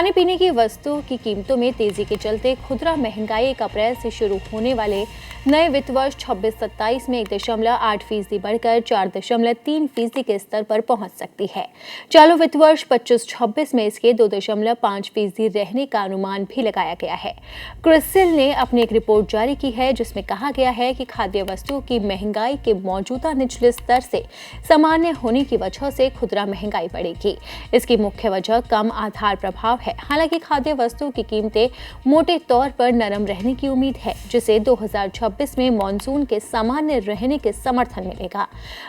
खाने पीने की वस्तुओं की कीमतों में तेजी के चलते खुदरा महंगाई 1 अप्रैल से शुरू होने वाले नए वित्त वर्ष 26-27 में 1.8% बढ़कर 4.3% के स्तर पर पहुंच सकती है। चालू वित्त वर्ष 25-26 में इसके 2.5% रहने का अनुमान भी लगाया गया है। क्रिसिल ने अपनी एक रिपोर्ट जारी की है जिसमें कहा गया है कि खाद्य वस्तुओं की महंगाई के मौजूदा निचले स्तर से सामान्य होने की वजह से खुदरा महंगाई बढ़ेगी। इसकी मुख्य वजह कम आधार प्रभाव है। हालांकि खाद्य वस्तुओं की कीमतें मोटे तौर पर नरम रहने की उम्मीद है, जिसे 2026 में मॉनसून के सामान्य रहने के समर्थन मिलेगा।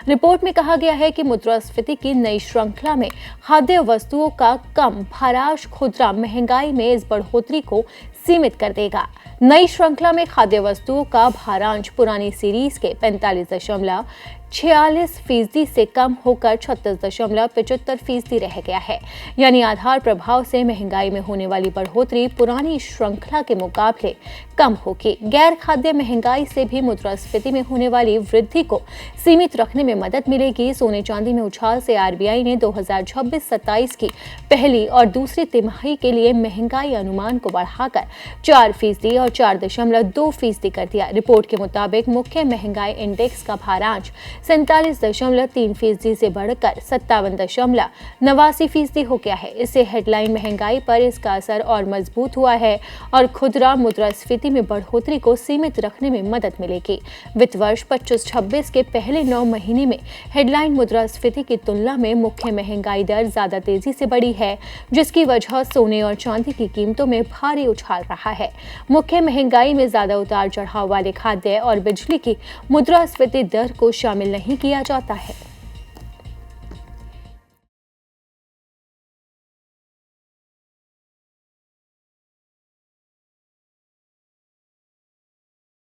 रिपोर्ट में कहा गया है कि मुद्रास्फीति की नई श्रृंखला में खाद्य वस्तुओं का कम भारांश खुदरा महंगाई में इस बढ़ोतरी को सीमित कर देगा। नई श्रृंखला में खाद्य वस्तुओं का भारांश पुरानी सीरीज के 45.46% से कम होकर 36.75% रह गया है। यानी आधार प्रभाव से महंगाई में होने वाली बढ़ोतरी पुरानी श्रृंखला के मुकाबले कम होगी। गैर खाद्य महंगाई से भी मुद्रास्फीति में होने वाली वृद्धि को सीमित रखने में मदद मिलेगी। सोने चांदी में उछाल से आरबीआई ने 2026-27 की पहली और दूसरी तिमाही के लिए महंगाई अनुमान को बढ़ाकर 4% और 4.2% कर दिया। रिपोर्ट के मुताबिक मुख्य महंगाई इंडेक्स का भारांश 47.3% से बढ़कर 57.89% हो गया है। इससे हेडलाइन महंगाई पर इसका असर और मजबूत हुआ है और खुदरा मुद्रास्फीति में बढ़ोतरी को सीमित रखने में मदद मिलेगी। वित्त वर्ष 25-26 के पहले 9 महीने में हेडलाइन मुद्रास्फीति की तुलना में मुख्य महंगाई दर ज्यादा तेजी से बढ़ी है, जिसकी वजह सोने और चांदी की कीमतों में भारी उछाल रहा है। मुख्य महंगाई में ज्यादा उतार चढ़ाव वाले खाद्य और बिजली की मुद्रास्फीति दर को शामिल नहीं किया जाता है।